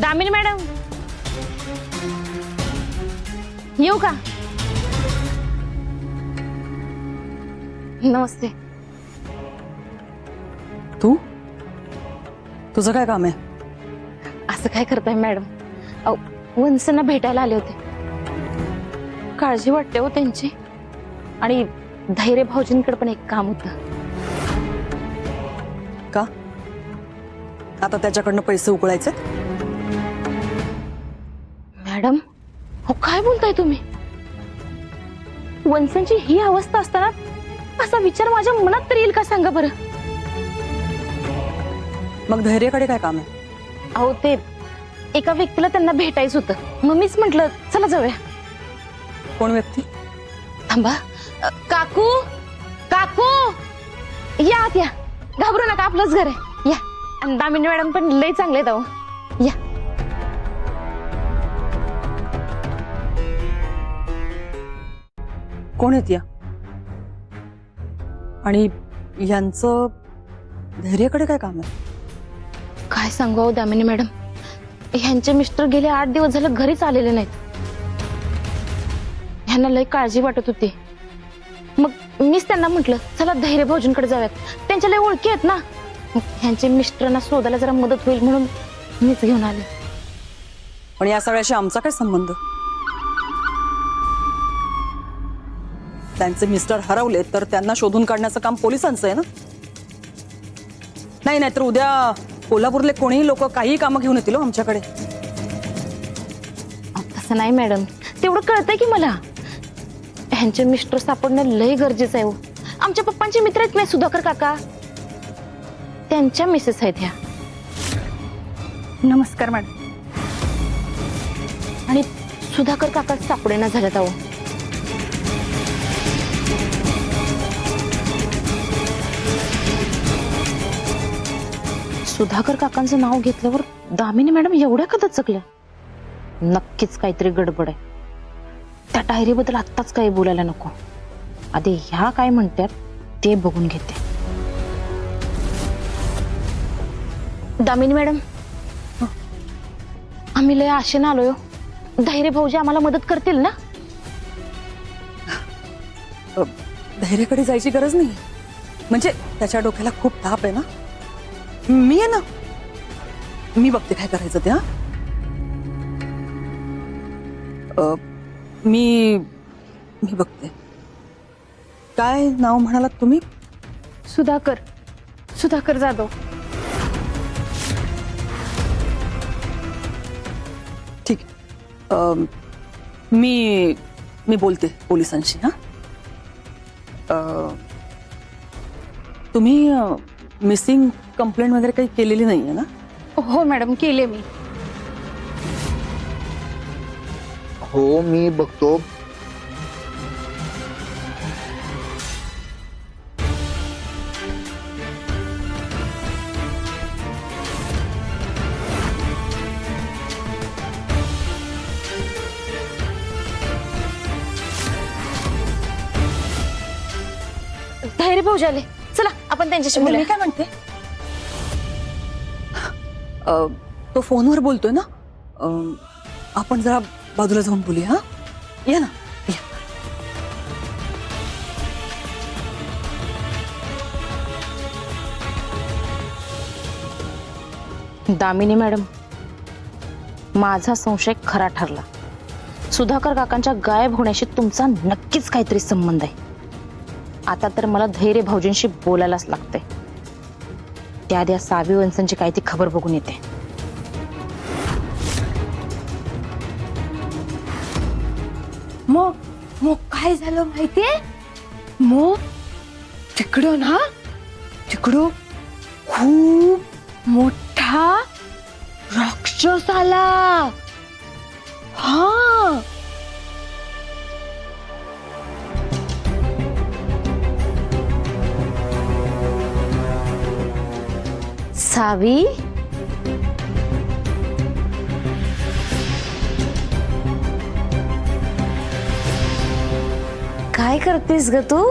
Damini madam येऊ का? नमस्ते. तू तुझं काय काम आहे? असं काय करताय मॅडम? वंसना भेटायला आले होते. काळजी वाटते हो त्यांची. आणि धैर्य भाऊजींकडे पण एक काम होतं. का आता त्याच्याकडनं पैसे उकळायचे? मॅडम हो काय बोलताय तुम्ही? वंसांची ही अवस्था असताना असा विचार माझ्या मनात तरी येईल का सांगा बरं? मग धैर्यकडे काय काम आहे? अहो ते एका व्यक्तीला त्यांना भेटायचं होतं. मग मीच म्हंटल चला जाऊया. कोण व्यक्ती? थांबा. काकू काकू या आत या. घाबरू नका, आपलंच घर आहे. या. आणि दामिनी मॅडम पण लय चांगले आहेत अहो. या. कोण आहेत या? आणि यांचं धैर्यकडे काय काम आहे? काय सांगू अहो दामिनी मॅडम, ह्यांचे मिस्टर गेले 8 दिवस झाले घरीच आलेले नाहीत. ह्यांना लय काळजी वाटत होती. मग मीच त्यांना म्हटलं चला धैर्य भाऊजींकडे जाऊयात, त्यांच्या लय ओळखी आहेत ना. मग ह्यांचे मिस्टरांना शोधायला जरा मदत होईल म्हणून मीच घेऊन आले. पण या सगळ्याशी आमचा काय संबंध? त्यांचे मिस्टर हरवले तर त्यांना शोधून काढण्याचं काम पोलिसांचं आहे ना. नाही नाहीतर उद्या कोल्हापूरले कोणीही लोक काही कामं घेऊन येतील आमच्याकडे. तसं नाही मॅडम, तेवढं कळतंय की मला. ह्यांचे मिस्टर सापडणं लय गरजेचं आहे हो. आमच्या पप्पांचे मित्र आहेत नाही सुधाकर काका, त्यांच्या मिसेस आहेत ह्या. नमस्कार मॅडम. आणि सुधाकर काका सापडेना झाल्यात अहो. सुधाकर काकांचं नाव घेतल्यावर दामिनी मॅडम एवढ्या का दचकल्या? नक्कीच काहीतरी गडबड आहे. त्या डायरीबद्दल आत्ताच काही बोलायला नको. आधी ह्या काय म्हणतात ते बघून घेते. दामिनी मॅडम आम्ही लय आशेनं आलोय. धैर्य भाऊजी आम्हाला मदत करतील ना? धैर्यकडे जायची गरज नाही. म्हणजे त्याच्या डोक्याला खूप ताप आहे ना. मी आहे ना, मी बघते काय करायचं ते. मी बघते. काय नाव म्हणालात तुम्ही? सुधाकर जाधव. ठीक आहे. मी बोलते पोलिसांशी. हा तुम्ही मिसिंग कंप्लेंट वगैरे काही केलेली नाहीये ना? हो मॅडम, केले मी. हो मी बघतो. धैर्य भाऊजी आले, चला आपण त्यांच्याशी मी बोलूया. काय म्हणते, तो फोनवर बोलतोय ना. आपण जरा बाजूला जाऊन बोलूया. हा या ना, या. दामिनी मॅडम माझा संशय खरा ठरला. सुधाकर काकांच्या गायब होण्याशी तुमचा नक्कीच काहीतरी संबंध आहे. आता तर मला धैर्य भाऊजींशी बोलायलाच लागतंय. त्या सावी वंसांची काय ती खबर बघून येते. मग काय झालं माहितीये? मग तिकडं खूप मोठा राक्षस आला. हा सावी काय करतेस ग तू?